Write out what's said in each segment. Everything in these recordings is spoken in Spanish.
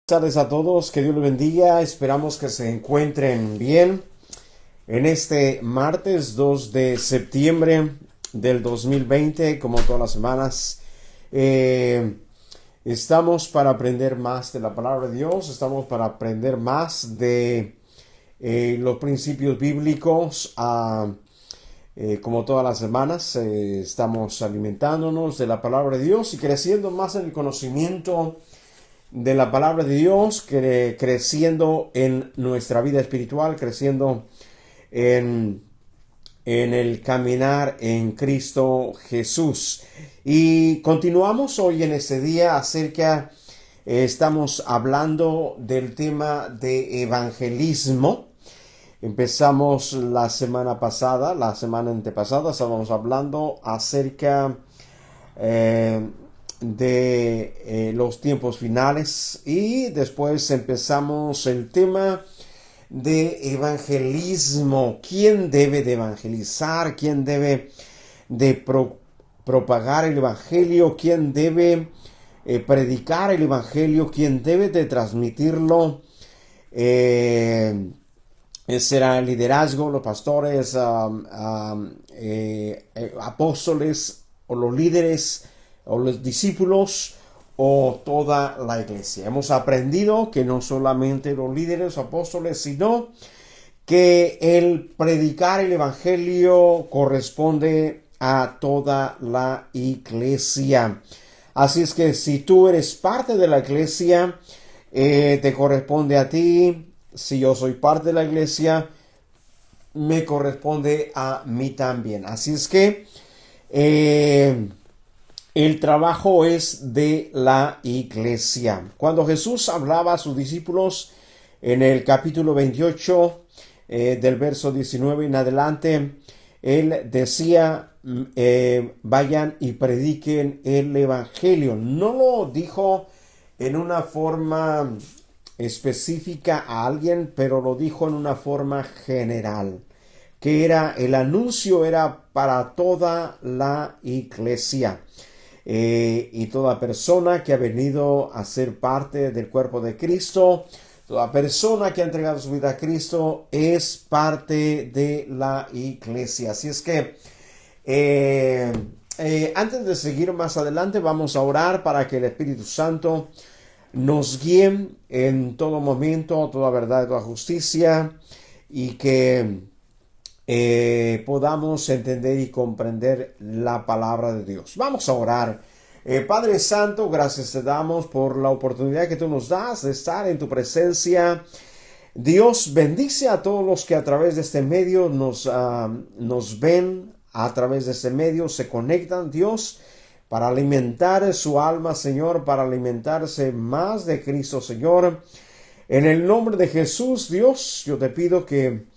Buenas tardes a todos, que Dios los bendiga, esperamos que se encuentren bien en este martes 2 de septiembre del 2020, como todas las semanas. Estamos para aprender más de la palabra de Dios, estamos para aprender más de los principios bíblicos. Como todas las semanas, estamos alimentándonos de la palabra de Dios y creciendo más en el conocimiento de la palabra de Dios, creciendo en nuestra vida espiritual, creciendo en el caminar en Cristo Jesús. Y continuamos hoy en este día estamos hablando del tema de evangelismo. Empezamos la semana antepasada, estábamos hablando acerca de los tiempos finales, y después empezamos el tema de evangelismo. ¿Quién debe de evangelizar? ¿Quién debe de propagar el evangelio? ¿Quién debe predicar el evangelio? ¿Quién debe de transmitirlo? Será el liderazgo, los pastores, apóstoles, o los líderes, o los discípulos, o toda la iglesia. Hemos aprendido que no solamente los líderes o apóstoles, sino que el predicar el evangelio corresponde a toda la iglesia. Así es que si tú eres parte de la iglesia, te corresponde a ti. Si yo soy parte de la iglesia, me corresponde a mí también. Así es que el trabajo es de la iglesia. Cuando Jesús hablaba a sus discípulos en el capítulo 28, del verso 19 en adelante, él decía, vayan y prediquen el evangelio. No lo dijo en una forma específica a alguien, pero lo dijo en una forma general, que el anuncio era para toda la iglesia. Y toda persona que ha venido a ser parte del cuerpo de Cristo, toda persona que ha entregado su vida a Cristo, es parte de la iglesia. Así es que antes de seguir más adelante, vamos a orar para que el Espíritu Santo nos guíe en todo momento, toda verdad y toda justicia, y que podamos entender y comprender la palabra de Dios. Vamos a orar. Padre Santo, gracias te damos por la oportunidad que tú nos das de estar en tu presencia. Dios, bendice a todos los que a través de este medio nos ven, a través de este medio se conectan, Dios, para alimentar su alma, Señor, para alimentarse más de Cristo, Señor. En el nombre de Jesús, Dios, yo te pido que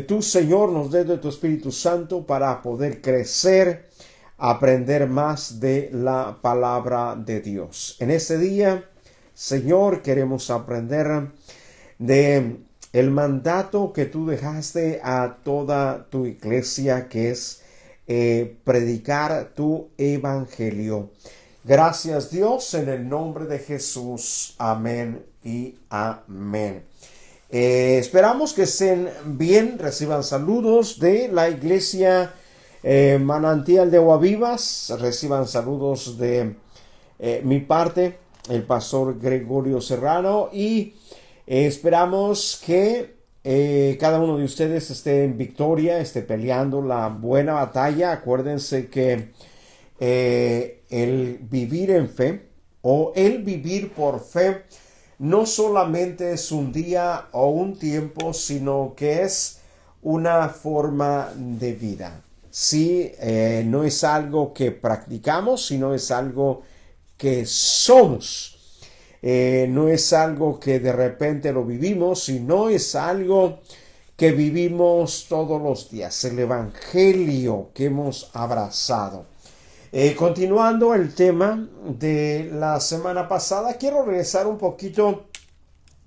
tú, Señor, nos des de tu Espíritu Santo para poder crecer, aprender más de la palabra de Dios. En este día, Señor, queremos aprender de el mandato que tú dejaste a toda tu iglesia, que es predicar tu evangelio. Gracias, Dios, en el nombre de Jesús. Amén y amén. Esperamos que estén bien, reciban saludos de la iglesia Manantial de Agua Vivas, reciban saludos de mi parte, el pastor Gregorio Serrano, y esperamos que cada uno de ustedes esté en victoria, esté peleando la buena batalla. Acuérdense que el vivir en fe, o el vivir por fe, no solamente es un día o un tiempo, sino que es una forma de vida. Sí, no es algo que practicamos, sino es algo que somos. No es algo que de repente lo vivimos, sino es algo que vivimos todos los días. El evangelio que hemos abrazado. Continuando el tema de la semana pasada, quiero regresar un poquito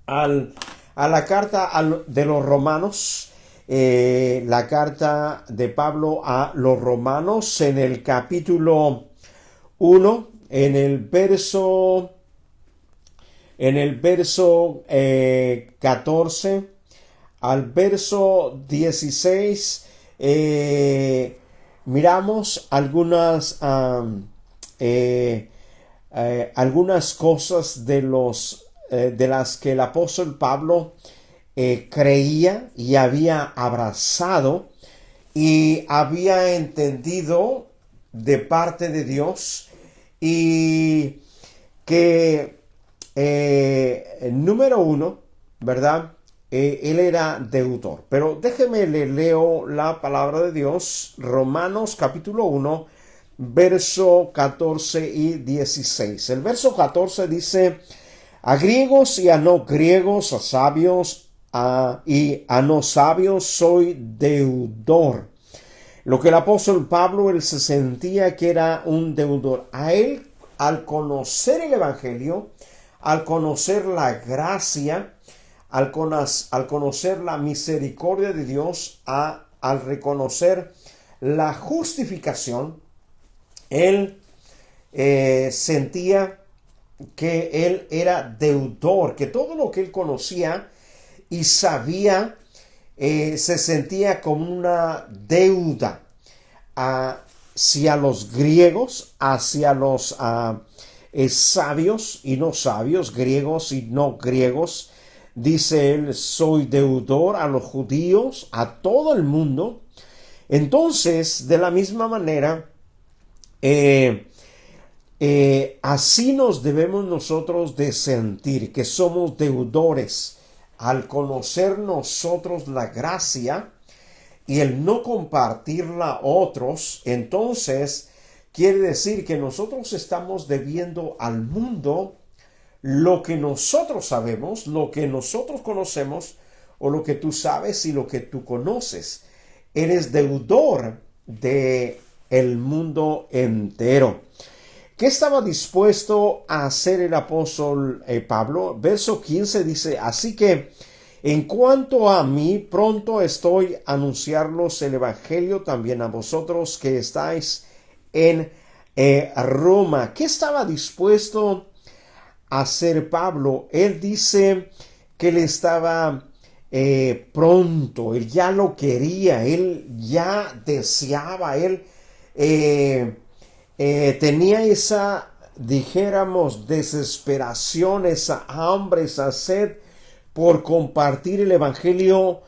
a la carta de los romanos, la carta de Pablo a los romanos, en el capítulo 1, en el verso en el verso 14 al verso 16, miramos algunas cosas de las que el apóstol Pablo creía y había abrazado y había entendido de parte de Dios, y que número uno, ¿verdad? Él era deudor. Pero déjeme le leo la palabra de Dios, Romanos capítulo 1, verso 14 y 16. El verso 14 dice: a griegos y a no griegos, a sabios y a no sabios soy deudor. Lo que el apóstol Pablo, él se sentía que era un deudor. A él, al conocer el evangelio, al conocer la gracia, al conocer la misericordia de Dios, al reconocer la justificación, él sentía que él era deudor, que todo lo que él conocía y sabía se sentía como una deuda hacia los griegos, hacia los sabios y no sabios, griegos y no griegos. Dice él: soy deudor a los judíos, a todo el mundo. Entonces, de la misma manera, así nos debemos nosotros de sentir, que somos deudores. Al conocer nosotros la gracia y el no compartirla a otros, entonces quiere decir que nosotros estamos debiendo al mundo lo que nosotros sabemos, lo que nosotros conocemos, o lo que tú sabes y lo que tú conoces. Eres deudor de el mundo entero. ¿Qué estaba dispuesto a hacer el apóstol Pablo? Verso 15 dice: así que en cuanto a mí, pronto estoy a anunciarlos el evangelio también a vosotros que estáis en Roma. ¿Qué estaba dispuesto a hacer Pablo? Él dice que él estaba pronto, él ya lo quería, él ya deseaba, él tenía esa, dijéramos, desesperación, esa hambre, esa sed por compartir el evangelio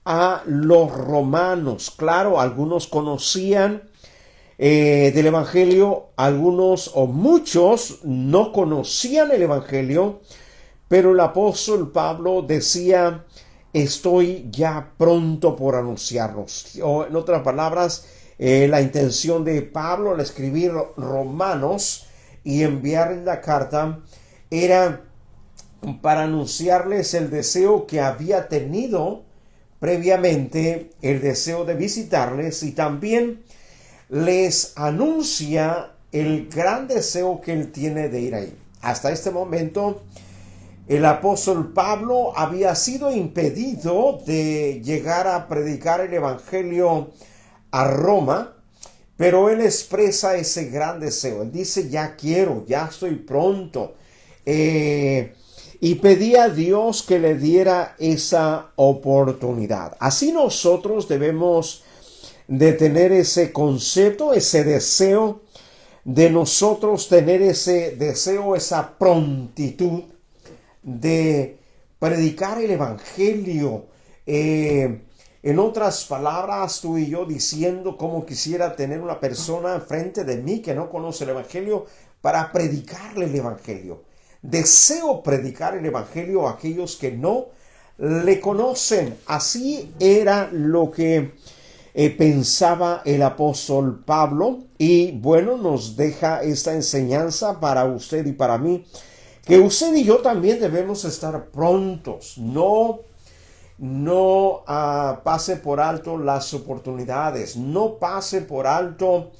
a los romanos. Claro, algunos conocían del evangelio, algunos o muchos no conocían el evangelio, pero el apóstol Pablo decía: estoy ya pronto por anunciarlos. O en otras palabras, la intención de Pablo al escribir Romanos y enviar la carta era para anunciarles el deseo que había tenido previamente, el deseo de visitarles, y también les anuncia el gran deseo que él tiene de ir ahí. Hasta este momento, el apóstol Pablo había sido impedido de llegar a predicar el evangelio a Roma, pero él expresa ese gran deseo. Él dice: ya quiero, ya estoy pronto. Y pedía a Dios que le diera esa oportunidad. Así nosotros debemos de tener ese concepto, ese deseo, de nosotros tener ese deseo, esa prontitud de predicar el evangelio. En otras palabras, tú y yo diciendo cómo quisiera tener una persona frente de mí que no conoce el evangelio para predicarle el evangelio. Deseo predicar el evangelio a aquellos que no le conocen. Así era lo que pensaba el apóstol Pablo, y bueno, nos deja esta enseñanza para usted y para mí, que usted y yo también debemos estar prontos. No pase por alto las oportunidades, no pase por alto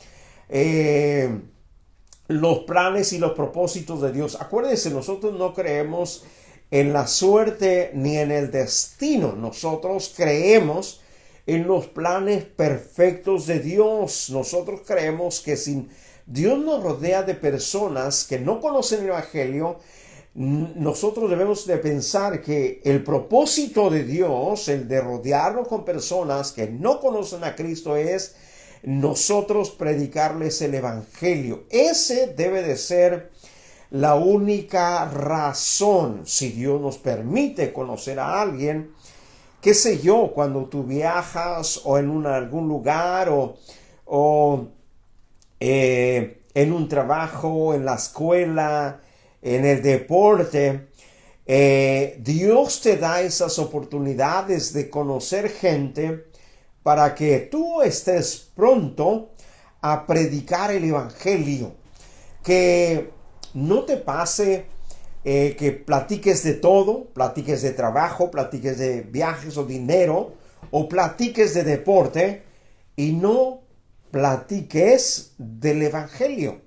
los planes y los propósitos de Dios. Acuérdense, nosotros no creemos en la suerte ni en el destino. Nosotros creemos en los planes perfectos de Dios. Nosotros creemos que si Dios nos rodea de personas que no conocen el evangelio, nosotros debemos de pensar que el propósito de Dios, el de rodearnos con personas que no conocen a Cristo, es nosotros predicarles el Evangelio. Ese debe de ser la única razón. Si Dios nos permite conocer a alguien, qué sé yo, cuando tú viajas o en algún lugar o en un trabajo, en la escuela, en el deporte, Dios te da esas oportunidades de conocer gente para que tú estés pronto a predicar el Evangelio. Que no te pase que platiques de todo, platiques de trabajo, platiques de viajes o dinero, o platiques de deporte y no platiques del Evangelio.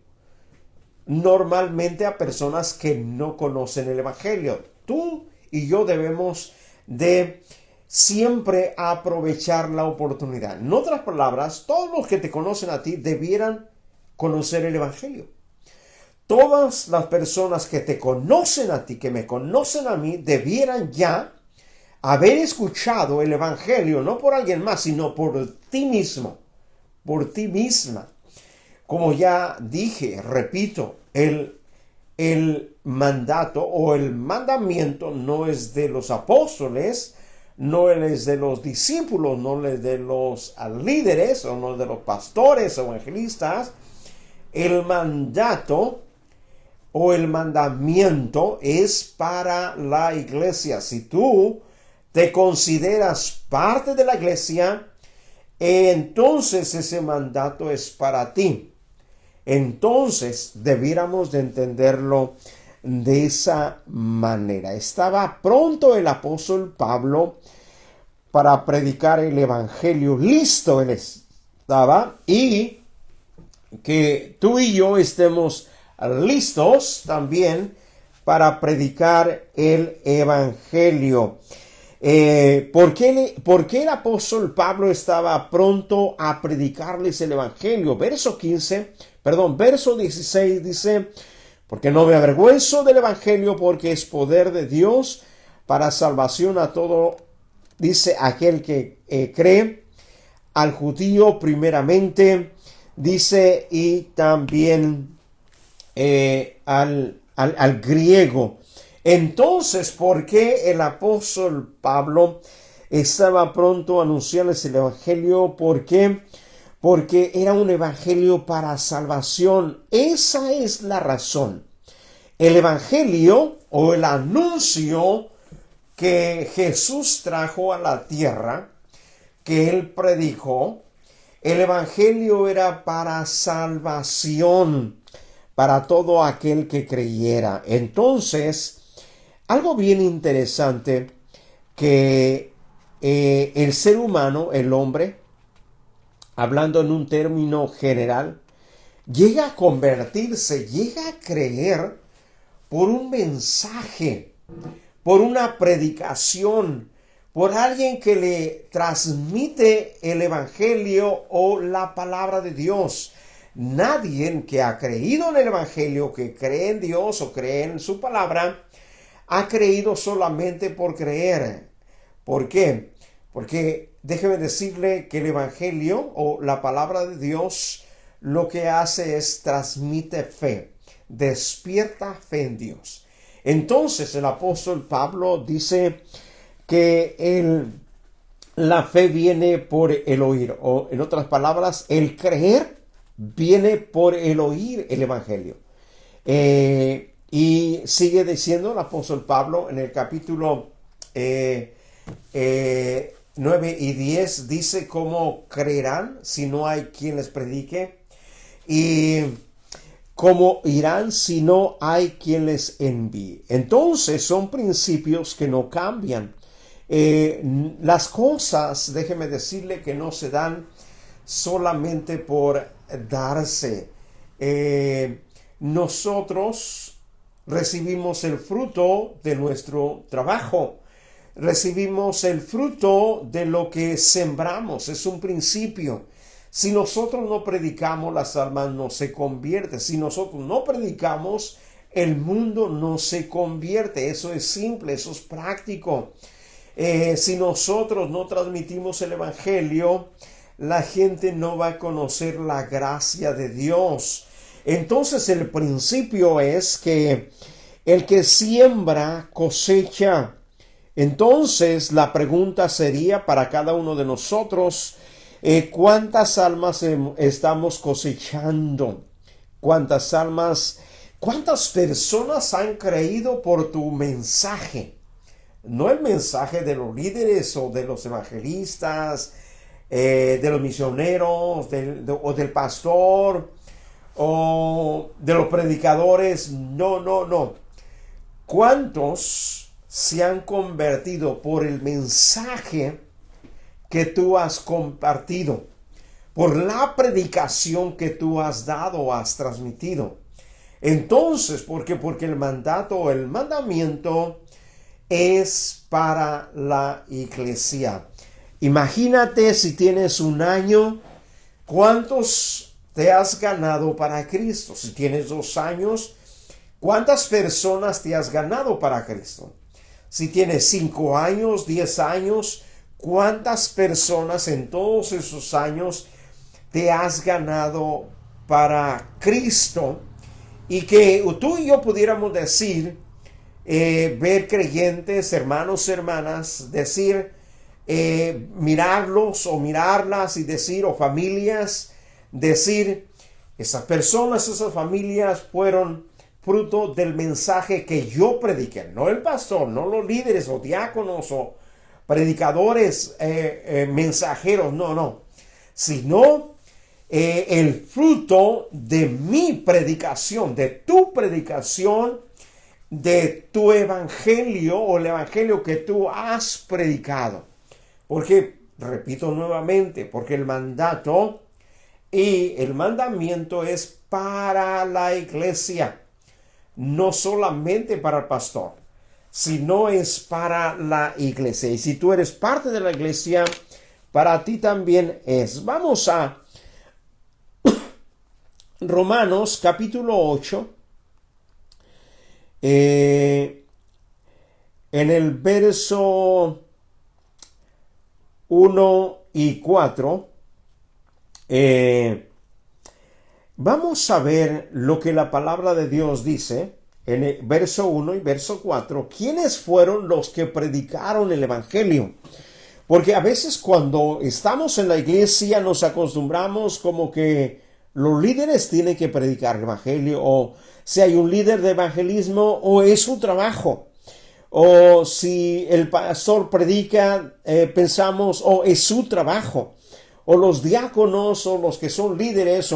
Normalmente a personas que no conocen el Evangelio. Tú y yo debemos de siempre aprovechar la oportunidad. En otras palabras, todos los que te conocen a ti debieran conocer el Evangelio. Todas las personas que te conocen a ti, que me conocen a mí, debieran ya haber escuchado el Evangelio, no por alguien más, sino por ti mismo, por ti misma. Como ya dije, repito, el mandato o el mandamiento no es de los apóstoles, no es de los discípulos, no es de los líderes o no es de los pastores o evangelistas. El mandato o el mandamiento es para la iglesia. Si tú te consideras parte de la iglesia, entonces ese mandato es para ti. Entonces debiéramos de entenderlo de esa manera. Estaba pronto el apóstol Pablo para predicar el evangelio. Listo él estaba, y que tú y yo estemos listos también para predicar el evangelio. ¿Por qué el apóstol Pablo estaba pronto a predicarles el evangelio? Verso 16 dice: porque no me avergüenzo del evangelio, porque es poder de Dios para salvación a todo, dice, aquel que cree, al judío primeramente, dice, y también al griego. Entonces, ¿por qué el apóstol Pablo estaba pronto a anunciarles el evangelio? ¿Por qué? Porque era un evangelio para salvación. Esa es la razón. El evangelio o el anuncio que Jesús trajo a la tierra, que él predicó, el evangelio era para salvación, para todo aquel que creyera. Entonces, algo bien interesante, que el ser humano, el hombre, hablando en un término general, llega a convertirse, llega a creer por un mensaje, por una predicación, por alguien que le transmite el evangelio o la palabra de Dios. Nadie que ha creído en el evangelio, que cree en Dios o cree en su palabra, ha creído solamente por creer. ¿Por qué? Porque déjeme decirle que el evangelio o la palabra de Dios lo que hace es transmite fe, despierta fe en Dios. Entonces el apóstol Pablo dice que la fe viene por el oír, o en otras palabras, el creer viene por el oír el evangelio. Y sigue diciendo el apóstol Pablo en el capítulo 9 y 10, dice: ¿cómo creerán si no hay quien les predique? Y ¿cómo irán si no hay quien les envíe? Entonces son principios que no cambian. Las cosas, déjeme decirle, que no se dan solamente por darse. Nosotros recibimos el fruto de nuestro trabajo, recibimos el fruto de lo que sembramos. Es un principio. Si nosotros no predicamos, las almas no se convierten. Si nosotros no predicamos, el mundo no se convierte. Eso es simple, eso es práctico. Si nosotros no transmitimos el Evangelio, la gente no va a conocer la gracia de Dios. Entonces el principio es que el que siembra cosecha. Entonces la pregunta sería para cada uno de nosotros, ¿cuántas almas estamos cosechando? ¿Cuántas almas, cuántas personas han creído por tu mensaje? No el mensaje de los líderes o de los evangelistas, de los misioneros o del pastor o de los predicadores. No. ¿Cuántos se han convertido por el mensaje que tú has compartido? Por la predicación que tú has dado o has transmitido. Entonces, ¿por qué? Porque el mandato o el mandamiento es para la iglesia. Imagínate si tienes un año, ¿cuántos te has ganado para Cristo? Si tienes 2 años, ¿cuántas personas te has ganado para Cristo? Si tienes 5 años, 10 años, ¿cuántas personas en todos esos años te has ganado para Cristo? Y que tú y yo pudiéramos decir, ver creyentes, hermanos, hermanas, decir, mirarlos o mirarlas y decir, o familias, decir, esas personas, esas familias fueron fruto del mensaje que yo prediqué, no el pastor, no los líderes o diáconos o predicadores, mensajeros, no, sino el fruto de mi predicación, de tu predicación, de tu evangelio o el evangelio que tú has predicado. Porque, repito nuevamente, porque el mandato y el mandamiento es para la iglesia, no solamente para el pastor, sino es para la iglesia. Y si tú eres parte de la iglesia, para ti también es. Vamos a Romanos capítulo 8. En el verso 1 y 4, vamos a ver lo que la palabra de Dios dice en el verso 1 y verso 4. ¿Quiénes fueron los que predicaron el evangelio? Porque a veces cuando estamos en la iglesia nos acostumbramos como que los líderes tienen que predicar el evangelio, o si hay un líder de evangelismo, o es su trabajo. O si el pastor predica, pensamos, es su trabajo. O los diáconos o los que son líderes,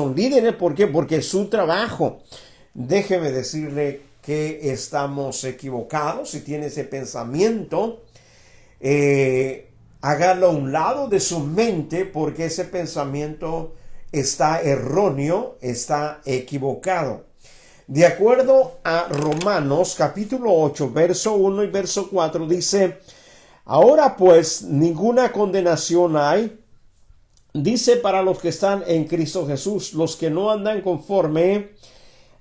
¿por qué? Porque es su trabajo. Déjeme decirle que estamos equivocados. Si tiene ese pensamiento, hágalo a un lado de su mente, porque ese pensamiento está erróneo, está equivocado. De acuerdo a Romanos capítulo 8, verso 1 y verso 4, dice, ahora pues ninguna condenación hay, dice, para los que están en Cristo Jesús, los que no andan conforme,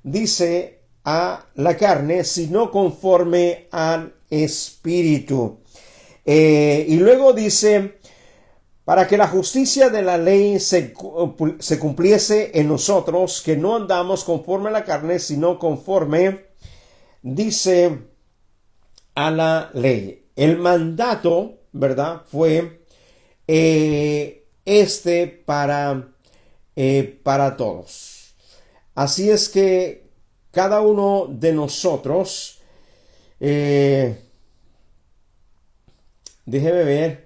dice, a la carne, sino conforme al Espíritu. Y luego dice, para que la justicia de la ley se cumpliese en nosotros, que no andamos conforme a la carne, sino conforme, dice, a la ley. El mandato, ¿verdad? Fue para todos. Así es que cada uno de nosotros, déjeme ver,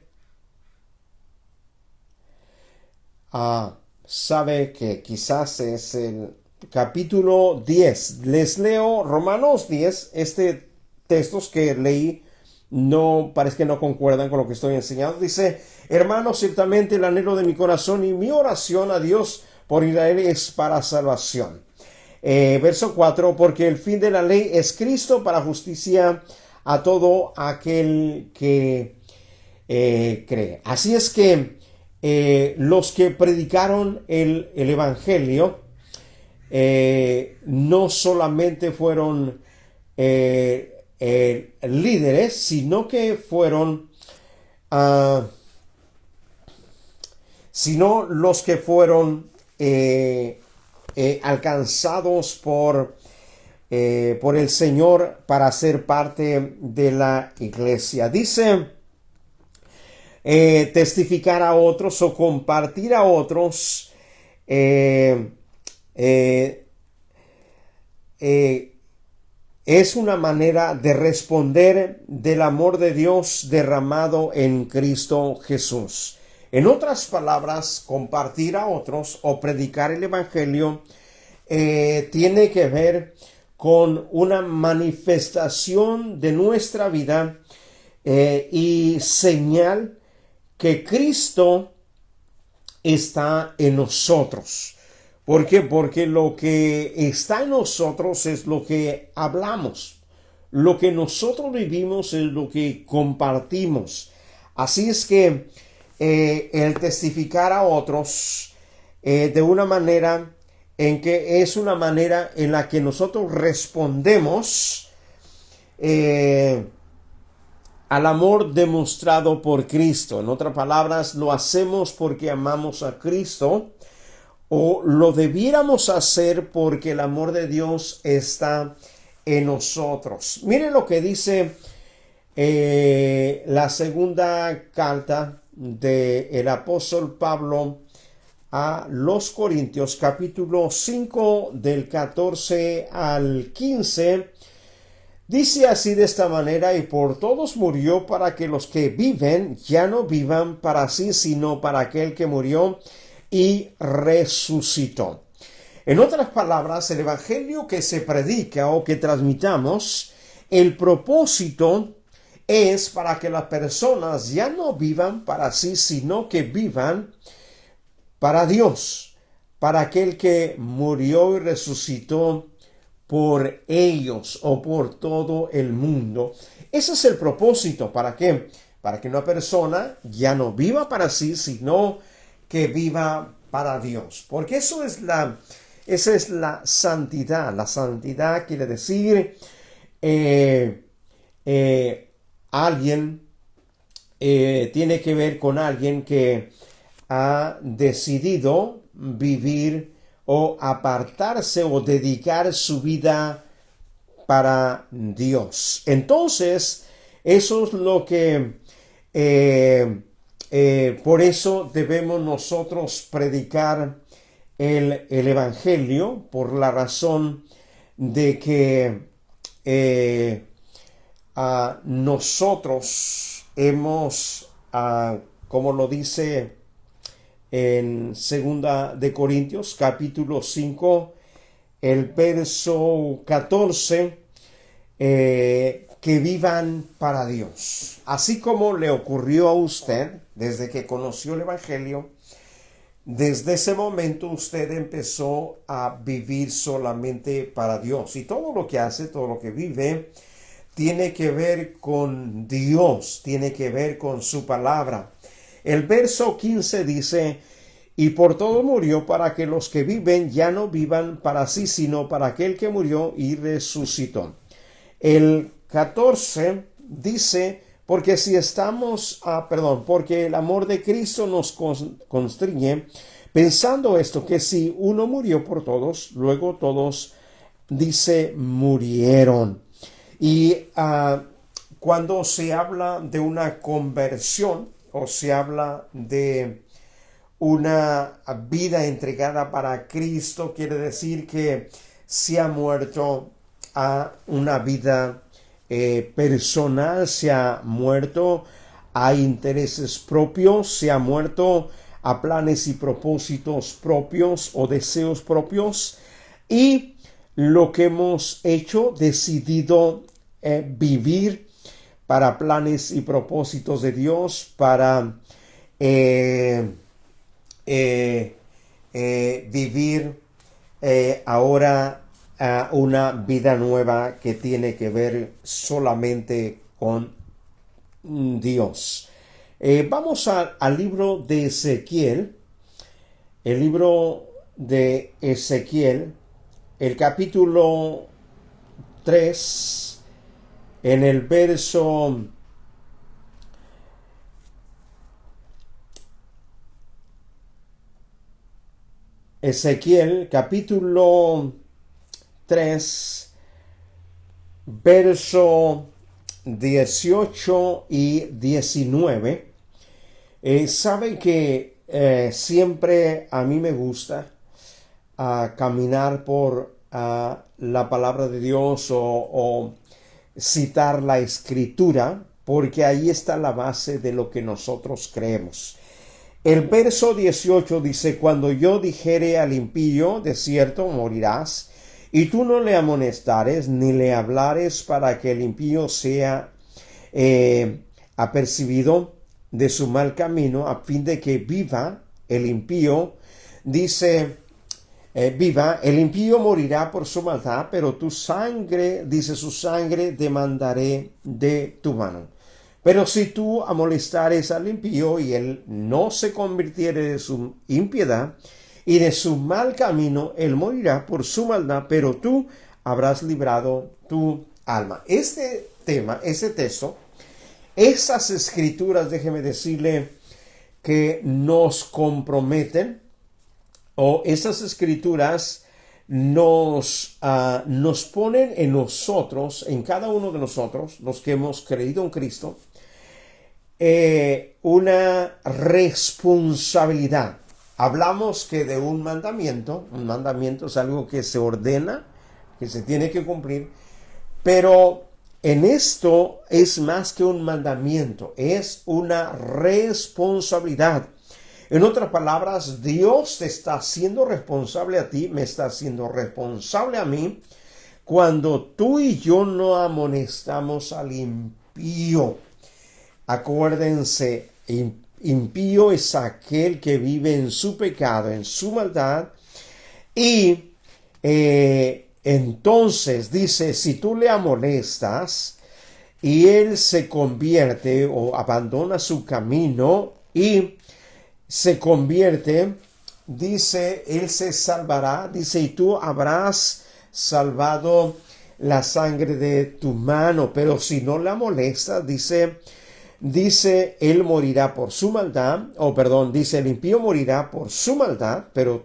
sabe que quizás es el capítulo 10. Les leo Romanos 10. Textos que leí no parece que no concuerdan con lo que estoy enseñando. Dice, hermanos, ciertamente el anhelo de mi corazón y mi oración a Dios por Israel es para salvación. Verso 4, porque el fin de la ley es Cristo para justicia a todo aquel que cree. Así es que los que predicaron el evangelio no solamente fueron líderes, sino que fueron sino los que fueron alcanzados por el Señor para ser parte de la iglesia. Dice, testificar a otros o compartir a otros es una manera de responder del amor de Dios derramado en Cristo Jesús. En otras palabras, compartir a otros o predicar el evangelio tiene que ver con una manifestación de nuestra vida y señal que Cristo está en nosotros. ¿Por qué? Porque lo que está en nosotros es lo que hablamos. Lo que nosotros vivimos es lo que compartimos. Así es que el testificar a otros de una manera en que es una manera en la que nosotros respondemos al amor demostrado por Cristo. En otras palabras, lo hacemos porque amamos a Cristo, o lo debiéramos hacer porque el amor de Dios está en nosotros. Miren lo que dice la segunda carta del apóstol Pablo a los Corintios, capítulo 5, del 14 al 15. Dice así de esta manera: y por todos murió, para que los que viven ya no vivan para sí, sino para aquel que murió y resucitó. En otras palabras, el evangelio que se predica o que transmitamos, el propósito es para que las personas ya no vivan para sí, sino que vivan para Dios, para aquel que murió y resucitó por ellos o por todo el mundo. Ese es el propósito. ¿Para qué? Para que una persona ya no viva para sí, sino que viva para Dios. Porque esa es la santidad. La santidad quiere decir alguien tiene que ver con alguien que ha decidido vivir o apartarse o dedicar su vida para Dios. Entonces, eso es lo que por eso debemos nosotros predicar el evangelio, por la razón de que nosotros hemos, como lo dice en segunda de Corintios, capítulo 5, el verso 14, que vivan para Dios. Así como le ocurrió a usted desde que conoció el evangelio, desde ese momento usted empezó a vivir solamente para Dios. Y todo lo que hace, todo lo que vive, tiene que ver con Dios, tiene que ver con su palabra. El verso 15 dice: y por todo murió, para que los que viven ya no vivan para sí, sino para aquel que murió y resucitó. El 14 dice: porque si estamos, porque el amor de Cristo nos constriñe, pensando esto, que si uno murió por todos, luego todos, dice, murieron. Y cuando se habla de una conversión, o se habla de una vida entregada para Cristo, quiere decir que se ha muerto a una vida personal, se ha muerto a intereses propios, se ha muerto a planes y propósitos propios o deseos propios, y lo que hemos hecho, decidido vivir para planes y propósitos de Dios, para vivir ahora una vida nueva que tiene que ver solamente con Dios. Vamos al libro de Ezequiel. El libro de Ezequiel, el capítulo 3, en el verso Ezequiel, capítulo 3, verso 18 y 19. Saben que siempre a mí me gusta caminar por la palabra de Dios o citar la escritura, porque ahí está la base de lo que nosotros creemos. El verso 18 dice: cuando yo dijere al impío, de cierto morirás, y tú no le amonestares ni le hablares, para que el impío sea apercibido de su mal camino, a fin de que viva el impío. Dice, viva, el impío morirá por su maldad, pero tu sangre, dice, su sangre demandaré de tu mano. Pero si tú amonestares al impío y él no se convirtiere de su impiedad y de su mal camino, él morirá por su maldad, pero tú habrás librado tu alma. Este tema, ese texto, esas escrituras, déjeme decirle que nos comprometen, o esas escrituras nos ponen en nosotros, en cada uno de nosotros, los que hemos creído en Cristo, una responsabilidad. Hablamos que de un mandamiento es algo que se ordena, que se tiene que cumplir, pero en esto es más que un mandamiento, es una responsabilidad. En otras palabras, Dios te está haciendo responsable a ti, me está haciendo responsable a mí, cuando tú y yo no amonestamos al impío. Acuérdense, impío es aquel que vive en su pecado, en su maldad, y entonces dice, si tú le amonestas y él se convierte o abandona su camino y se convierte, dice, él se salvará, dice, y tú habrás salvado la sangre de tu mano. Pero si no la molesta, dice, él morirá por su maldad, dice, el impío morirá por su maldad, pero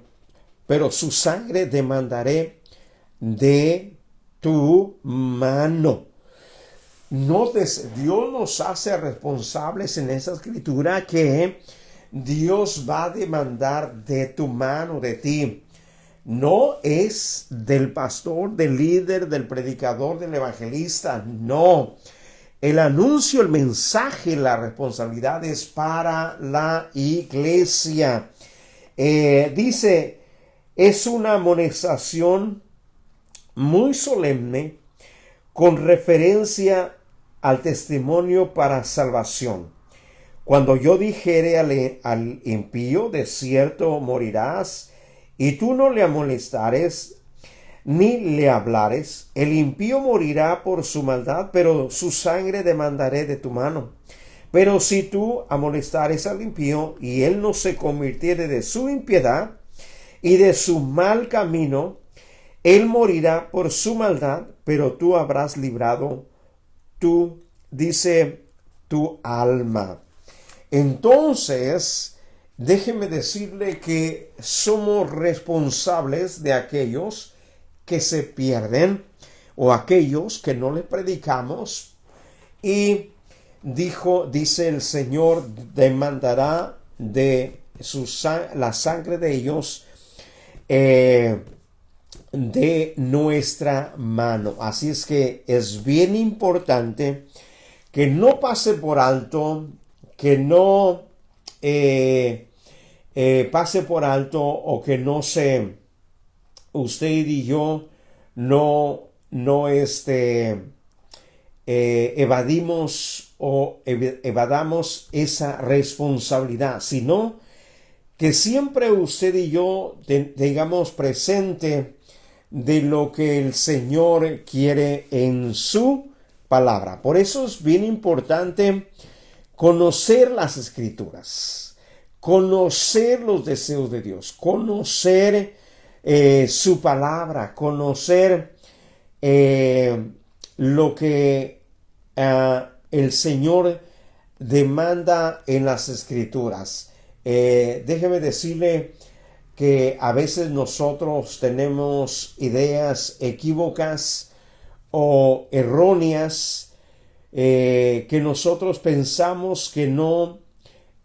su sangre demandaré de tu mano. Notes, Dios nos hace responsables en esa escritura que Dios va a demandar de tu mano, de ti. No es del pastor, del líder, del predicador, del evangelista, no. El anuncio, el mensaje, la responsabilidad es para la iglesia. Dice, es una amonestación muy solemne con referencia al testimonio para salvación. Cuando yo dijere al impío, de cierto morirás, y tú no le amonestares ni le hablares, el impío morirá por su maldad, pero su sangre demandaré de tu mano. Pero si tú amonestares al impío y él no se convirtiere de su impiedad y de su mal camino, él morirá por su maldad, pero tú habrás librado tu alma. Entonces, déjeme decirle que somos responsables de aquellos que se pierden o aquellos que no le predicamos, y dice el Señor, demandará de la sangre de ellos de nuestra mano. Así es que es bien importante que no pase por alto, que no pase por alto, o que no se, usted y yo no evadimos o evadamos esa responsabilidad, sino que siempre usted y yo tengamos presente de lo que el Señor quiere en su palabra. Por eso es bien importante conocer las escrituras, conocer los deseos de Dios, conocer su palabra, conocer lo que el Señor demanda en las Escrituras. Déjeme decirle que a veces nosotros tenemos ideas equívocas o erróneas, que nosotros pensamos que no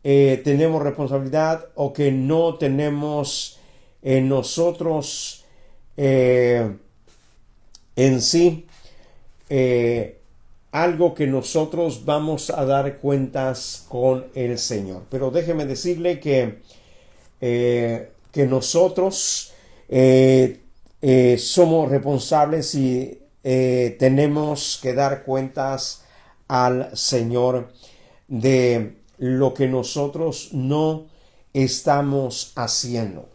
tenemos responsabilidad o que no tenemos en nosotros en sí algo que nosotros vamos a dar cuentas con el Señor. Pero déjeme decirle que nosotros somos responsables y tenemos que dar cuentas al Señor de lo que nosotros no estamos haciendo.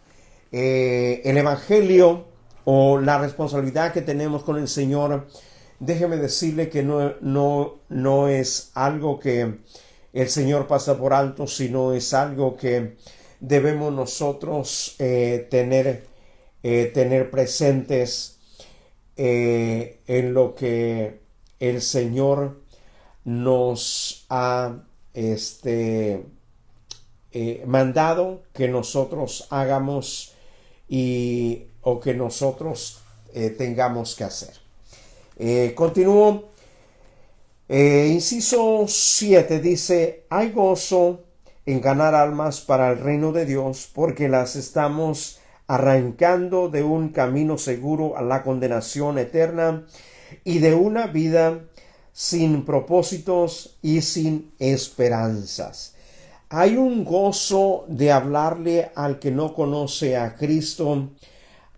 El Evangelio o la responsabilidad que tenemos con el Señor, déjeme decirle que no es algo que el Señor pasa por alto, sino es algo que debemos nosotros tener presentes en lo que el Señor nos ha mandado que nosotros hagamos o que nosotros tengamos que hacer. Continúo. Inciso 7 dice: hay gozo en ganar almas para el reino de Dios, porque las estamos arrancando de un camino seguro a la condenación eterna y de una vida sin propósitos y sin esperanzas. Hay un gozo de hablarle al que no conoce a Cristo,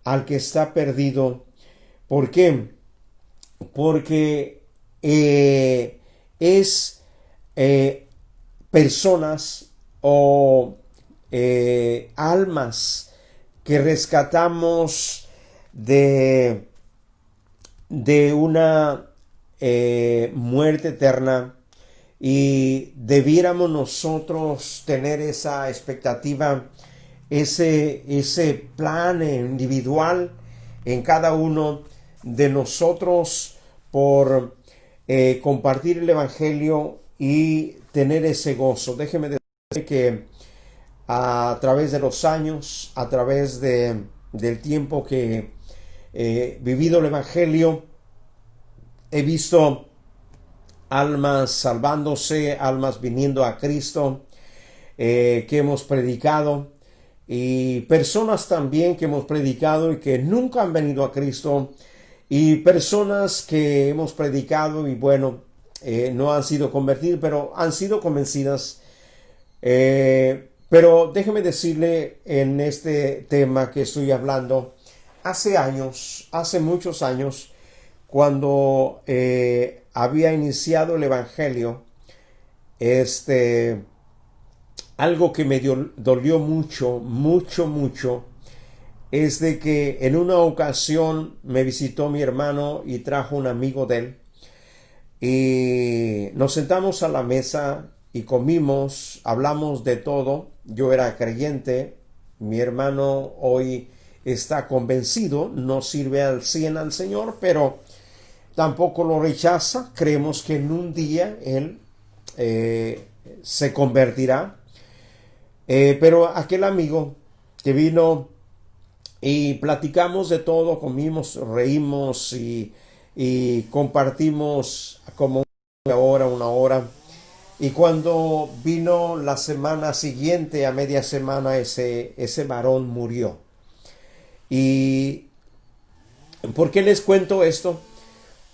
al que está perdido. ¿Por qué? Porque es personas o almas que rescatamos de una muerte eterna, y debiéramos nosotros tener esa expectativa, ese plan individual en cada uno de nosotros por compartir el Evangelio y tener ese gozo. Déjeme decir que a través de los años, a través del tiempo que he vivido el Evangelio, he visto almas salvándose, almas viniendo a Cristo, que hemos predicado, y personas también que hemos predicado y que nunca han venido a Cristo, y personas que hemos predicado y bueno, no han sido convertidas, pero han sido convencidas. Pero déjeme decirle, en este tema que estoy hablando, hace muchos años, cuando había iniciado el Evangelio, algo que me dolió mucho, es de que en una ocasión me visitó mi hermano y trajo un amigo de él, y nos sentamos a la mesa y comimos, hablamos de todo. Yo era creyente, mi hermano hoy está convencido, no sirve al 100 al Señor, pero tampoco lo rechaza. Creemos que en un día él se convertirá. Pero aquel amigo que vino y platicamos de todo, comimos, reímos y compartimos como una hora. Y cuando vino la semana siguiente, a media semana, ese varón murió. ¿Y por qué les cuento esto?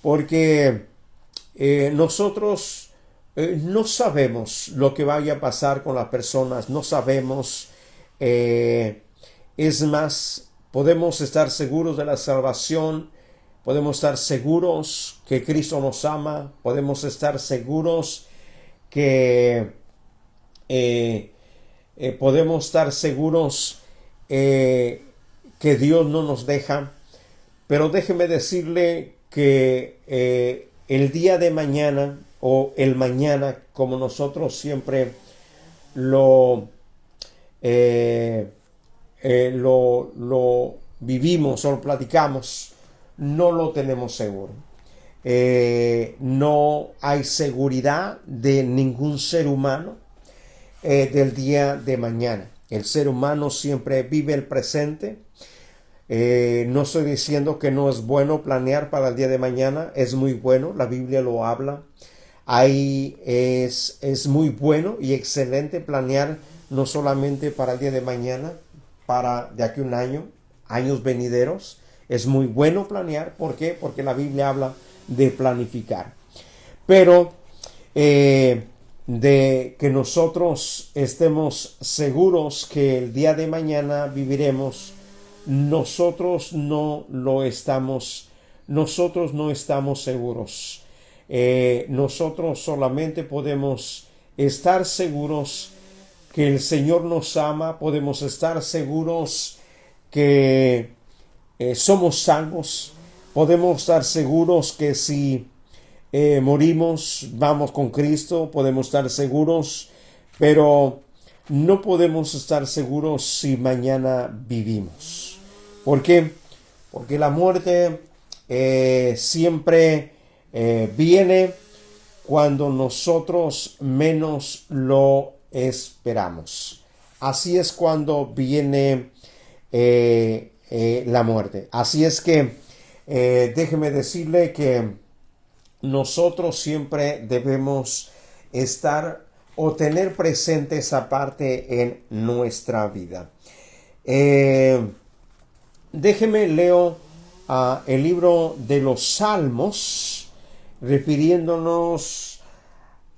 Porque nosotros no sabemos lo que vaya a pasar con las personas, no sabemos. Es más, podemos estar seguros de la salvación, podemos estar seguros que Cristo nos ama, podemos estar seguros que podemos estar seguros que Dios no nos deja. Pero déjeme decirle que el día de mañana, o el mañana, como nosotros siempre lo vivimos o lo platicamos, no lo tenemos seguro. No hay seguridad de ningún ser humano del día de mañana. El ser humano siempre vive el presente. No estoy diciendo que no es bueno planear para el día de mañana. Es muy bueno, la Biblia lo habla. Ahí es muy bueno y excelente planear no solamente para el día de mañana, para de aquí a un año, años venideros. Es muy bueno planear. ¿Por qué? Porque la Biblia habla de planificar. Pero de que nosotros estemos seguros que el día de mañana viviremos, nosotros no lo estamos, nosotros no estamos seguros. Nosotros solamente podemos estar seguros que el Señor nos ama, podemos estar seguros que somos salvos, podemos estar seguros que si morimos, vamos con Cristo, podemos estar seguros, pero no podemos estar seguros si mañana vivimos. ¿Por qué? Porque la muerte siempre viene cuando nosotros menos lo esperamos. Así es cuando viene la muerte. Así es que déjeme decirle que nosotros siempre debemos estar o tener presente esa parte en nuestra vida. Déjeme leo el libro de los Salmos, refiriéndonos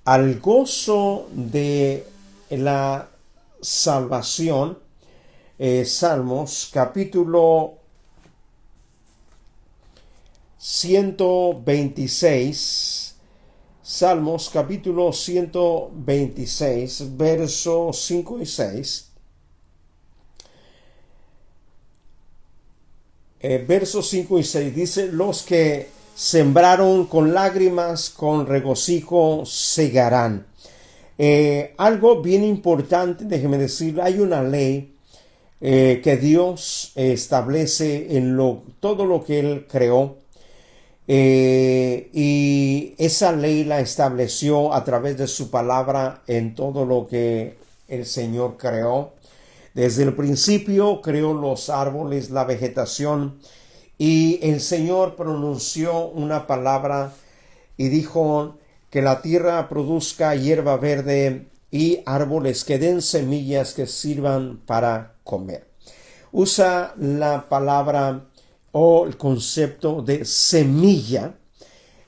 al gozo de la salvación. Salmos capítulo 126, Salmos capítulo 126, versos 5 y 6. Versos 5 y 6 dice: los que sembraron con lágrimas, con regocijo segarán. Algo bien importante, déjeme decir, hay una ley que Dios establece en todo lo que Él creó. Y esa ley la estableció a través de su palabra en todo lo que el Señor creó. Desde el principio creó los árboles, la vegetación, y el Señor pronunció una palabra y dijo que la tierra produzca hierba verde y árboles que den semillas que sirvan para comer. Usa la palabra o el concepto de semilla,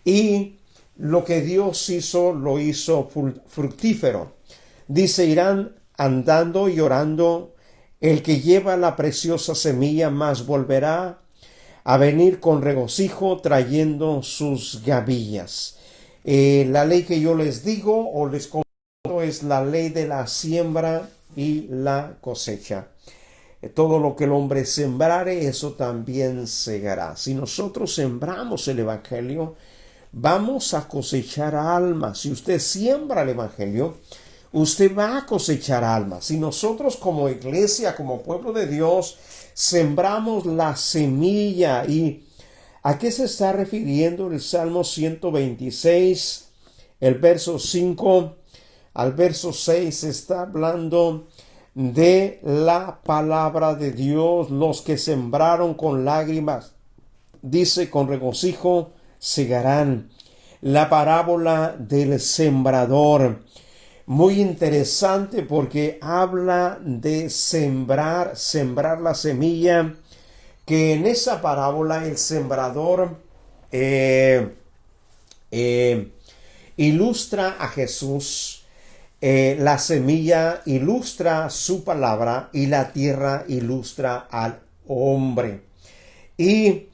y lo que Dios hizo, lo hizo fructífero. Dice: irán andando y orando el que lleva la preciosa semilla, mas volverá a venir con regocijo trayendo sus gavillas. La ley que yo les digo o les comento es la ley de la siembra y la cosecha. Todo lo que el hombre sembrare, eso también segará. Si nosotros sembramos el Evangelio, vamos a cosechar almas. Si usted siembra el Evangelio, usted va a cosechar almas. Si nosotros como iglesia, como pueblo de Dios, sembramos la semilla. ¿Y a qué se está refiriendo el Salmo 126? El verso 5 al verso 6 está hablando de la palabra de Dios. Los que sembraron con lágrimas, dice, con regocijo segarán. La parábola del sembrador, muy interesante porque habla de sembrar la semilla, que en esa parábola el sembrador ilustra a Jesús. La semilla ilustra su palabra y la tierra ilustra al hombre. Y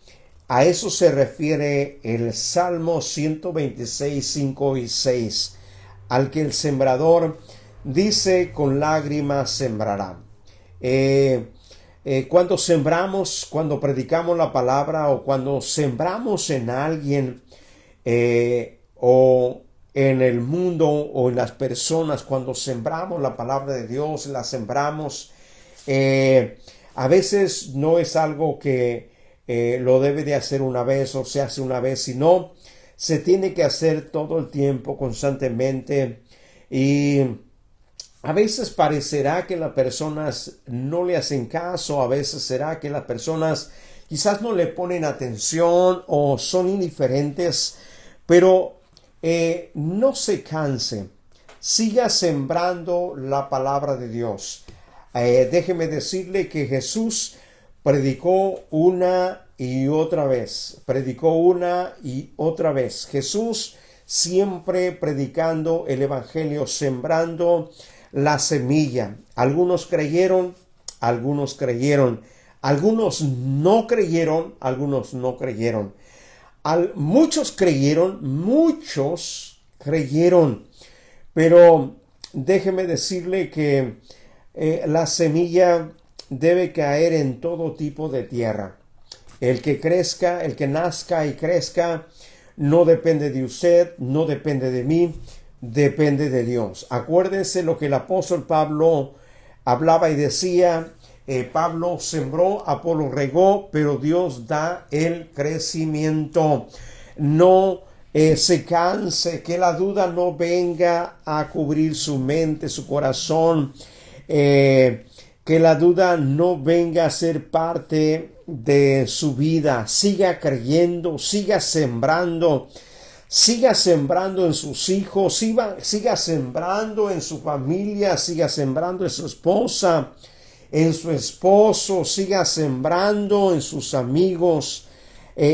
a eso se refiere el Salmo 126, 5 y 6, al que el sembrador dice: con lágrimas sembrará. Cuando sembramos, cuando predicamos la palabra, o cuando sembramos en alguien, o en el mundo, o en las personas, cuando sembramos la palabra de Dios, la sembramos, A veces no es algo que lo debe de hacer una vez o se hace una vez, sino se tiene que hacer todo el tiempo, constantemente. Y a veces parecerá que las personas no le hacen caso, a veces será que las personas quizás no le ponen atención o son indiferentes, pero no se canse, siga sembrando la palabra de Dios. Déjeme decirle que Jesús predicó una y otra vez, predicó una y otra vez. Jesús siempre predicando el evangelio, sembrando la semilla. Algunos creyeron, algunos no creyeron, algunos no creyeron. Muchos creyeron, pero déjeme decirle que la semilla debe caer en todo tipo de tierra. El que crezca, el que nazca y crezca, no depende de usted, no depende de mí, depende de Dios. Acuérdense lo que el apóstol Pablo hablaba y decía. Pablo sembró, Apolo regó, pero Dios da el crecimiento. No se canse, que la duda no venga a cubrir su mente, su corazón, que la duda no venga a ser parte de su vida. Siga creyendo, siga sembrando en sus hijos, siga sembrando en su familia, siga sembrando en su esposa, en su esposo, siga sembrando en sus amigos,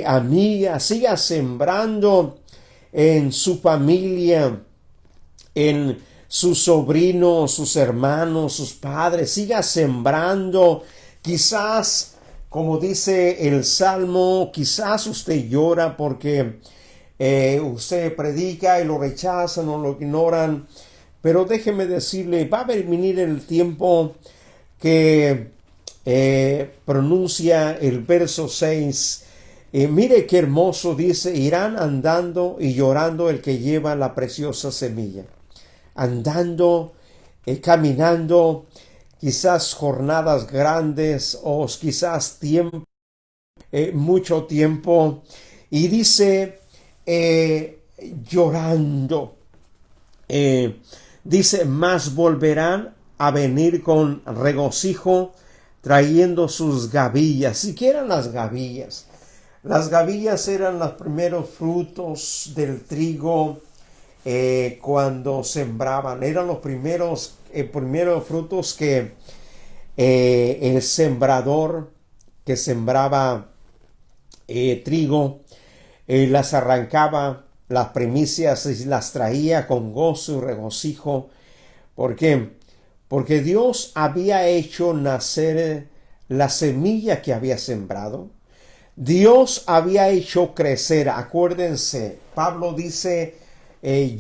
amigas, siga sembrando en su familia, en sus sobrinos, sus hermanos, sus padres, siga sembrando. Quizás, como dice el Salmo, quizás usted llora porque usted predica y lo rechazan o lo ignoran, pero déjeme decirle, va a venir el tiempo que pronuncia el verso 6. Mire qué hermoso dice: irán andando y llorando el que lleva la preciosa semilla. Andando, caminando, quizás jornadas grandes o quizás tiempo, mucho tiempo. Y dice, llorando, dice, mas volverán a venir con regocijo, trayendo sus gavillas. Si quieran las gavillas. Las gavillas eran los primeros frutos del trigo cuando sembraban. Eran los primeros frutos que el sembrador que sembraba trigo las arrancaba, las primicias, y las traía con gozo y regocijo. ¿Por qué? Porque Dios había hecho nacer la semilla que había sembrado. Dios había hecho crecer. Acuérdense, Pablo dice,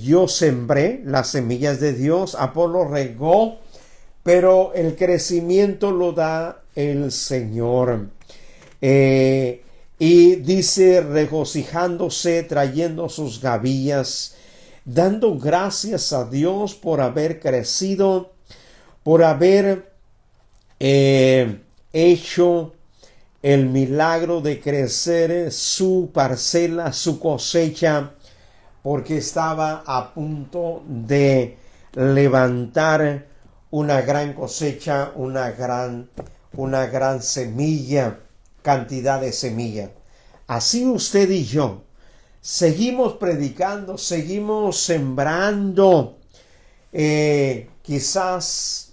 yo sembré las semillas de Dios, Apolo regó, pero el crecimiento lo da el Señor. Y dice, regocijándose, trayendo sus gavillas, dando gracias a Dios por haber crecido, por haber hecho el milagro de crecer su parcela, su cosecha, porque estaba a punto de levantar una gran cosecha, una gran semilla, cantidad de semilla. Así usted y yo seguimos predicando, seguimos sembrando. Quizás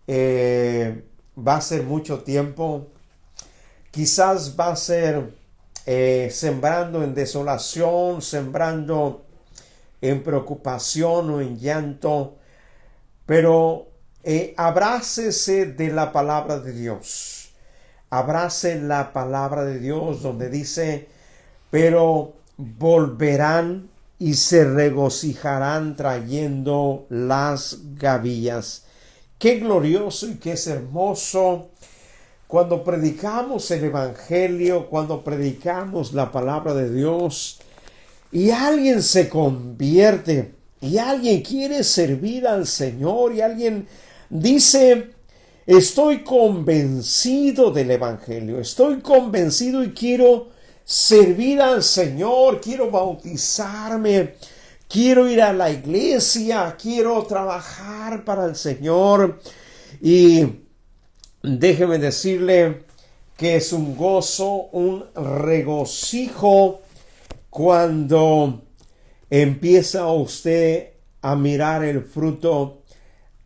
va a ser mucho tiempo. Quizás va a ser sembrando en desolación, sembrando en preocupación o en llanto. Pero abrácese de la palabra de Dios. Abrace la palabra de Dios donde dice, pero volverán y se regocijarán trayendo las gavillas. Qué glorioso y qué es hermoso cuando predicamos el evangelio, cuando predicamos la palabra de Dios y alguien se convierte y alguien quiere servir al Señor y alguien dice, Estoy convencido del Evangelio, estoy convencido y quiero servir al Señor, quiero bautizarme, quiero ir a la iglesia, quiero trabajar para el Señor. Y déjeme decirle que es un gozo, un regocijo cuando empieza usted a mirar el fruto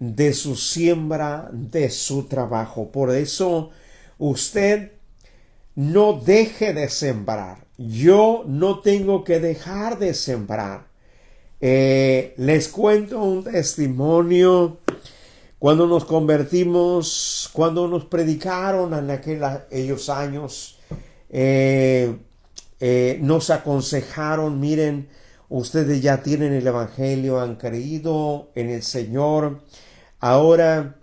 de su siembra, de su trabajo. Por eso usted no deje de sembrar. Yo no tengo que dejar de sembrar. Les cuento un testimonio. Cuando nos convertimos, cuando nos predicaron en aquellos años, nos aconsejaron, miren, ustedes ya tienen el Evangelio, han creído en el Señor. Ahora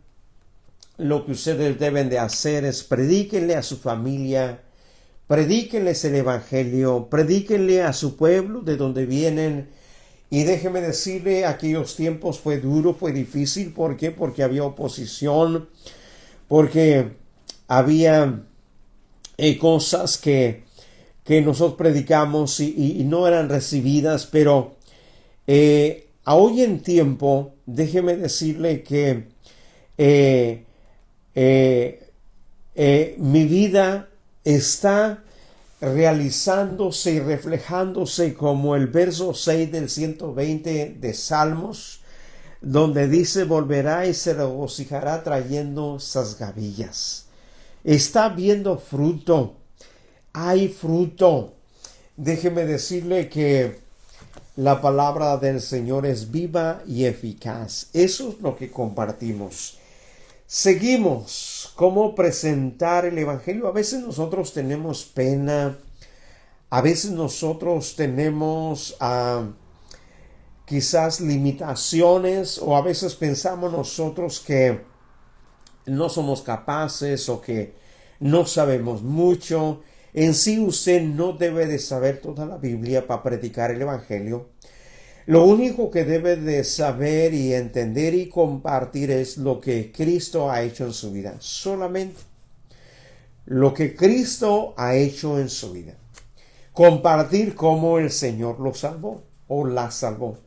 lo que ustedes deben de hacer es predíquenle a su familia, predíquenles el Evangelio, predíquenle a su pueblo de donde vienen. Y déjeme decirle, aquellos tiempos fue duro, fue difícil. ¿Por qué? Porque había oposición, porque había cosas que nosotros predicamos y no eran recibidas. Pero a hoy en tiempo, déjeme decirle que mi vida está realizándose y reflejándose como el verso 6 del 120 de Salmos, donde dice: volverá y se regocijará trayendo esas gavillas. Está viendo fruto, hay fruto. Déjeme decirle que la palabra del Señor es viva y eficaz. Eso es lo que compartimos. Seguimos. ¿Cómo presentar el Evangelio? A veces nosotros tenemos pena. A veces nosotros tenemos quizás limitaciones, o a veces pensamos nosotros que no somos capaces o que no sabemos mucho. En sí, usted no debe de saber toda la Biblia para predicar el Evangelio. Lo único que debe de saber y entender y compartir es lo que Cristo ha hecho en su vida. Solamente lo que Cristo ha hecho en su vida. Compartir cómo el Señor lo salvó o la salvó.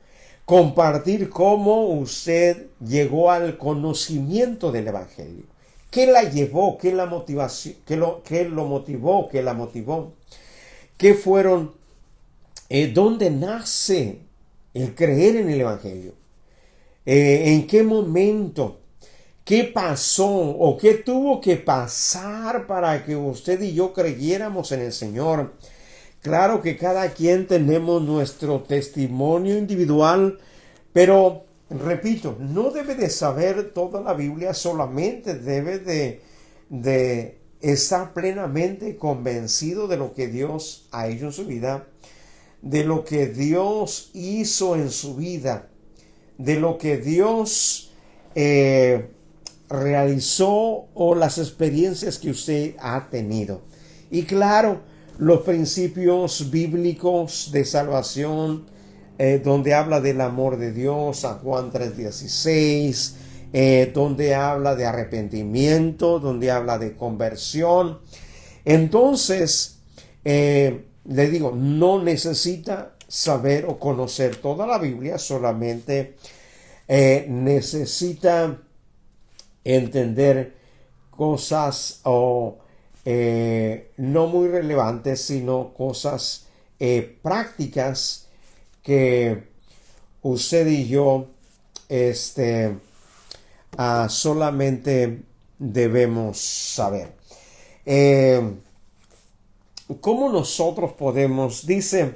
Compartir cómo usted llegó al conocimiento del Evangelio. ¿Qué la llevó? ¿Qué la motivación? ¿Qué lo motivó? ¿Qué la motivó? ¿Qué fueron? ¿Dónde nace el creer en el Evangelio? ¿En qué momento? ¿Qué pasó o qué tuvo que pasar para que usted y yo creyéramos en el Señor? Claro que cada quien tenemos nuestro testimonio individual, pero repito, no debe de saber toda la Biblia, solamente debe de estar plenamente convencido de lo que Dios ha hecho en su vida, de lo que Dios hizo en su vida, de lo que Dios realizó o las experiencias que usted ha tenido. Y claro, los principios bíblicos de salvación, donde habla del amor de Dios, San Juan 3:16, donde habla de arrepentimiento, donde habla de conversión. Entonces, le digo, no necesita saber o conocer toda la Biblia, solamente necesita entender cosas no muy relevantes, sino cosas prácticas que usted y yo solamente debemos saber. ¿Cómo nosotros podemos? Dice,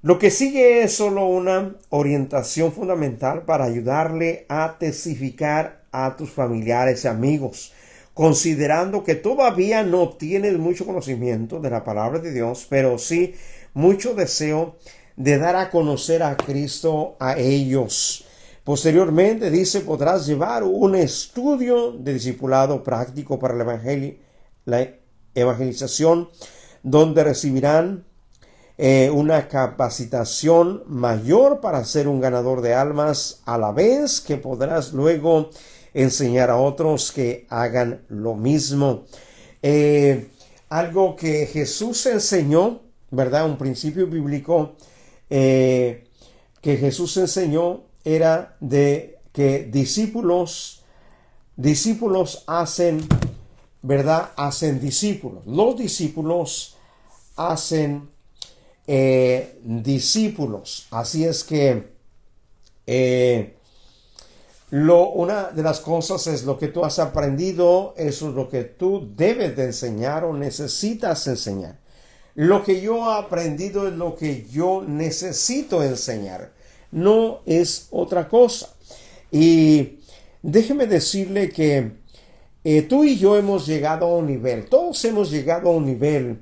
lo que sigue es solo una orientación fundamental para ayudarle a testificar a tus familiares y amigos, considerando que todavía no tienes mucho conocimiento de la palabra de Dios, pero sí mucho deseo de dar a conocer a Cristo a ellos. Posteriormente dice, podrás llevar un estudio de discipulado práctico para la evangelización, donde recibirán una capacitación mayor para ser un ganador de almas, a la vez que podrás luego enseñar a otros que hagan lo mismo. Algo que Jesús enseñó, ¿verdad? Un principio bíblico que Jesús enseñó era de que discípulos hacen, ¿verdad? Hacen discípulos. Los discípulos hacen discípulos. Así es que una de las cosas es lo que tú has aprendido, eso es lo que tú debes de enseñar o necesitas enseñar. Lo que yo he aprendido es lo que yo necesito enseñar, no es otra cosa. Y déjeme decirle que tú y yo hemos llegado a un nivel, todos hemos llegado a un nivel,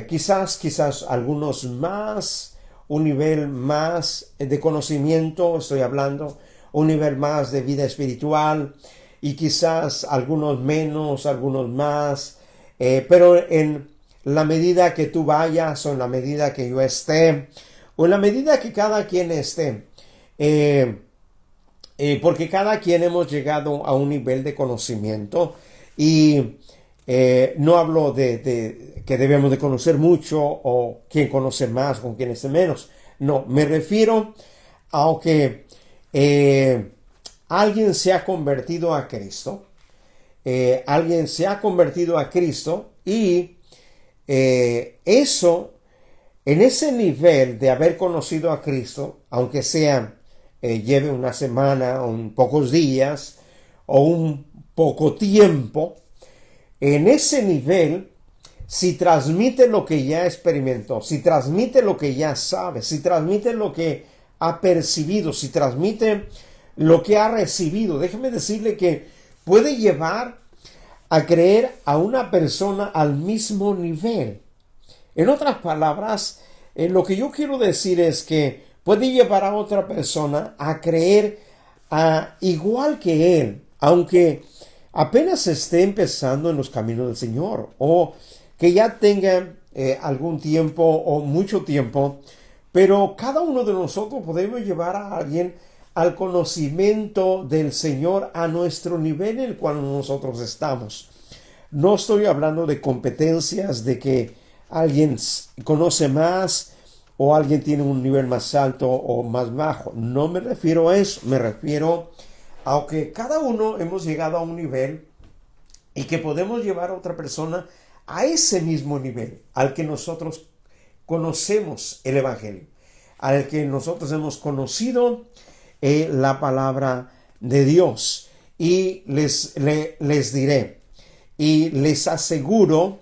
quizás algunos más, un nivel más de conocimiento, estoy hablando, un nivel más de vida espiritual, y quizás algunos menos, algunos más, pero en la medida que tú vayas, o en la medida que yo esté, o en la medida que cada quien esté, porque cada quien hemos llegado a un nivel de conocimiento, y no hablo de que debemos de conocer mucho, o quién conoce más, con quién es menos. No, me refiero a que alguien se ha convertido a Cristo, y eso, en ese nivel de haber conocido a Cristo, aunque sea lleve una semana, o pocos días, o un poco tiempo, en ese nivel, si transmite lo que ya experimentó, si transmite lo que ya sabe, si transmite lo que ha percibido, si transmite lo que ha recibido, déjeme decirle que puede llevar a creer a una persona al mismo nivel. En otras palabras, lo que yo quiero decir es que puede llevar a otra persona a creer igual que él, aunque apenas esté empezando en los caminos del Señor, o que ya tenga algún tiempo o mucho tiempo. Pero cada uno de nosotros podemos llevar a alguien al conocimiento del Señor a nuestro nivel en el cual nosotros estamos. No estoy hablando de competencias, de que alguien conoce más o alguien tiene un nivel más alto o más bajo. No me refiero a eso, me refiero a que cada uno hemos llegado a un nivel y que podemos llevar a otra persona a ese mismo nivel al que nosotros conocemos el Evangelio, al que nosotros hemos conocido la palabra de Dios. Y les diré y les aseguro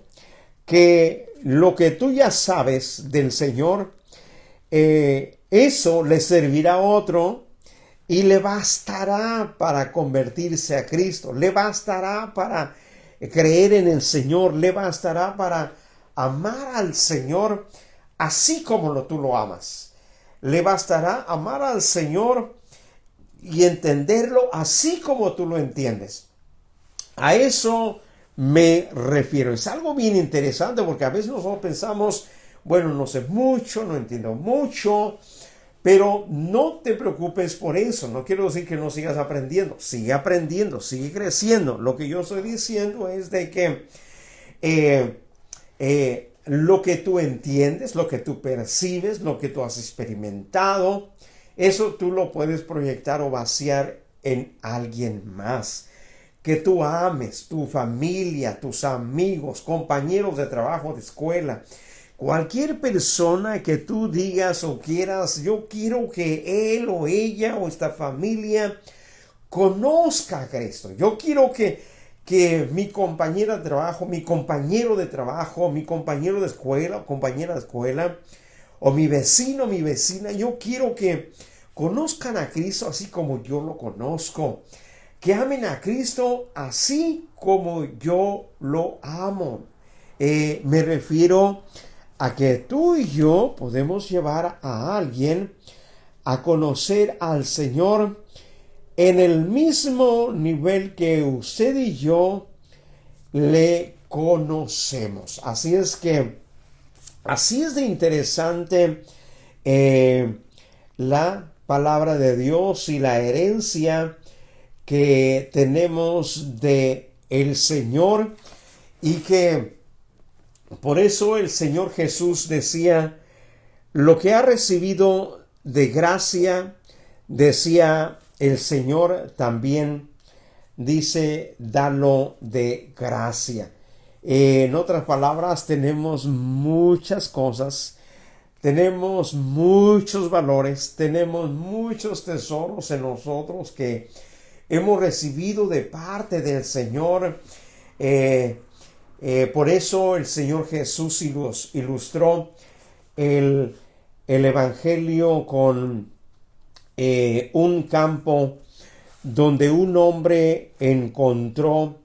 que lo que tú ya sabes del Señor, eso le servirá a otro y le bastará para convertirse a Cristo, le bastará para creer en el Señor, le bastará para amar al Señor así como tú lo amas. Le bastará amar al Señor y entenderlo así como tú lo entiendes. A eso me refiero. Es algo bien interesante, porque a veces nosotros pensamos, bueno, no sé mucho, no entiendo mucho, pero no te preocupes por eso. No quiero decir que no sigas aprendiendo, sigue creciendo. Lo que yo estoy diciendo es de que lo que tú entiendes, lo que tú percibes, lo que tú has experimentado, eso tú lo puedes proyectar o vaciar en alguien más. Que tú ames, tu familia, tus amigos, compañeros de trabajo, de escuela, cualquier persona que tú digas o quieras, yo quiero que él o ella o esta familia conozca a Cristo. Yo quiero que mi compañera de trabajo, mi compañero de trabajo, mi compañero de escuela o compañera de escuela, o mi vecino, mi vecina, yo quiero que conozcan a Cristo así como yo lo conozco. Que amen a Cristo así como yo lo amo. Me refiero a que tú y yo podemos llevar a alguien a conocer al Señor en el mismo nivel que usted y yo le conocemos. Así es que, así es de interesante la palabra de Dios y la herencia que tenemos de el Señor, y que por eso el Señor Jesús decía: lo que ha recibido de gracia, decía el Señor, también dice, dalo de gracia. En otras palabras, tenemos muchas cosas, tenemos muchos valores, tenemos muchos tesoros en nosotros que hemos recibido de parte del Señor. Por eso el Señor Jesús ilustró el Evangelio con un campo donde un hombre encontró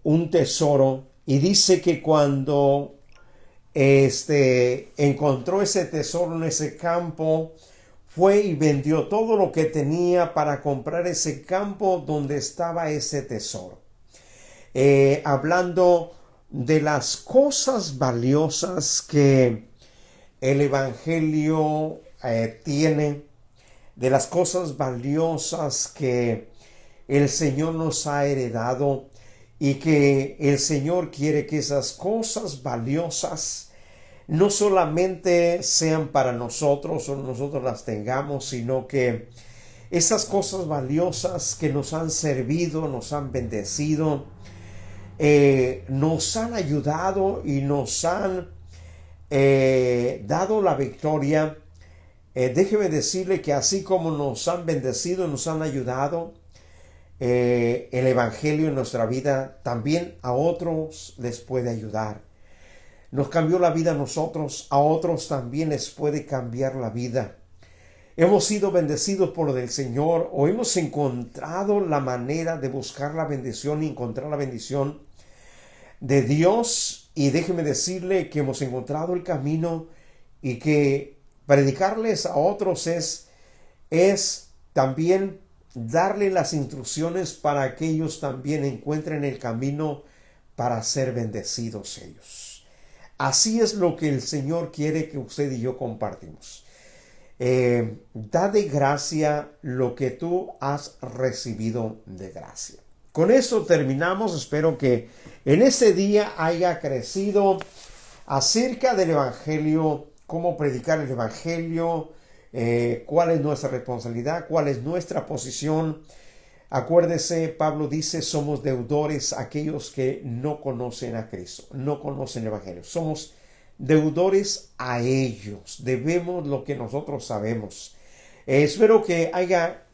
un tesoro, y dice que cuando encontró ese tesoro en ese campo, fue y vendió todo lo que tenía para comprar ese campo donde estaba ese tesoro. Hablando de las cosas valiosas que el Evangelio tiene, de las cosas valiosas que el Señor nos ha heredado, y que el Señor quiere que esas cosas valiosas no solamente sean para nosotros o nosotros las tengamos, sino que esas cosas valiosas que nos han servido, nos han bendecido, nos han ayudado y nos han dado la victoria. Déjeme decirle que así como nos han bendecido, nos han ayudado, el Evangelio en nuestra vida también a otros les puede ayudar. Nos cambió la vida a nosotros, a otros también les puede cambiar la vida. Hemos sido bendecidos por el Señor, o hemos encontrado la manera de buscar la bendición y encontrar la bendición de Dios. Y déjeme decirle que hemos encontrado el camino, y que predicarles a otros es también darle las instrucciones para que ellos también encuentren el camino para ser bendecidos ellos. Así es lo que el Señor quiere que usted y yo compartimos. Da de gracia lo que tú has recibido de gracia. Con eso terminamos. Espero que en este día haya crecido acerca del Evangelio, cómo predicar el Evangelio, cuál es nuestra responsabilidad, cuál es nuestra posición. Acuérdese, Pablo dice, somos deudores aquellos que no conocen a Cristo, no conocen el Evangelio. Somos deudores a ellos, debemos lo que nosotros sabemos. Espero que haya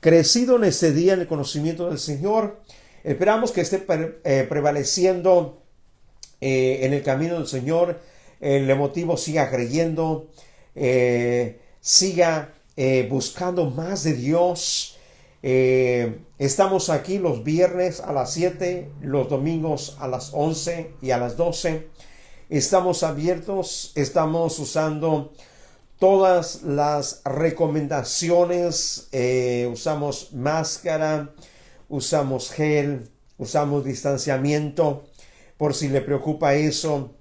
crecido en este día en el conocimiento del Señor. Esperamos que esté prevaleciendo en el camino del Señor. El emotivo siga creyendo, siga buscando más de Dios. Estamos aquí los viernes a las 7, los domingos a las 11 y a las 12. Estamos abiertos, estamos usando todas las recomendaciones. Usamos máscara, usamos gel, usamos distanciamiento. Por si le preocupa eso,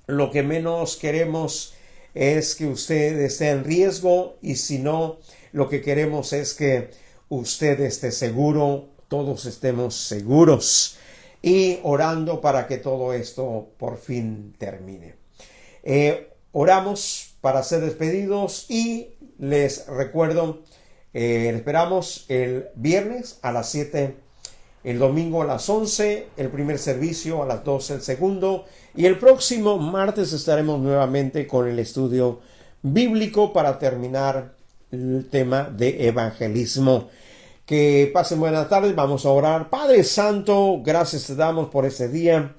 lo que menos queremos es que usted esté en riesgo, y si no, lo que queremos es que usted esté seguro, todos estemos seguros, y orando para que todo esto por fin termine. Oramos para ser despedidos, y les recuerdo, esperamos el viernes a las 7, el domingo a las 11, el primer servicio a las 12, el segundo, y el próximo martes estaremos nuevamente con el estudio bíblico para terminar el tema de evangelismo. Que pasen buenas tardes. Vamos a orar. Padre Santo, gracias te damos por este día.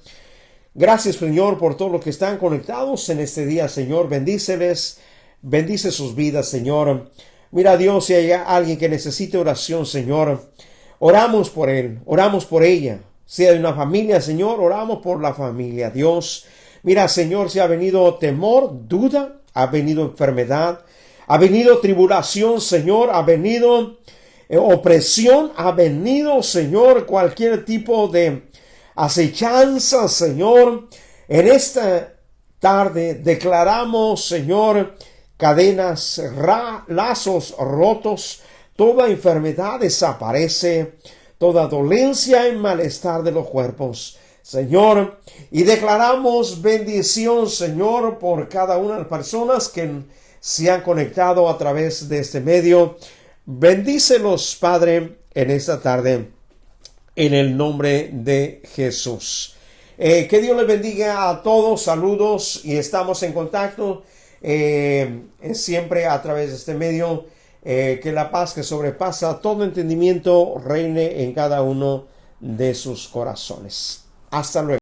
Gracias, Señor, por todos los que están conectados en este día, Señor. Bendíceles, bendice sus vidas, Señor. Mira, Dios, si hay alguien que necesite oración, Señor, oramos por él, oramos por ella. Si hay una familia, Señor, oramos por la familia. Dios, mira, Señor, si ha venido temor, duda, ha venido enfermedad, ha venido tribulación, Señor, ha venido opresión, ha venido, Señor, cualquier tipo de acechanza, Señor. En esta tarde declaramos, Señor, cadenas, lazos rotos, Toda enfermedad desaparece, toda dolencia y malestar de los cuerpos, Señor. Y declaramos bendición, Señor, por cada una de las personas que se han conectado a través de este medio. Bendícelos, Padre, en esta tarde, en el nombre de Jesús. Que Dios les bendiga a todos. Saludos y estamos en contacto siempre a través de este medio. Que la paz que sobrepasa todo entendimiento reine en cada uno de sus corazones. Hasta luego.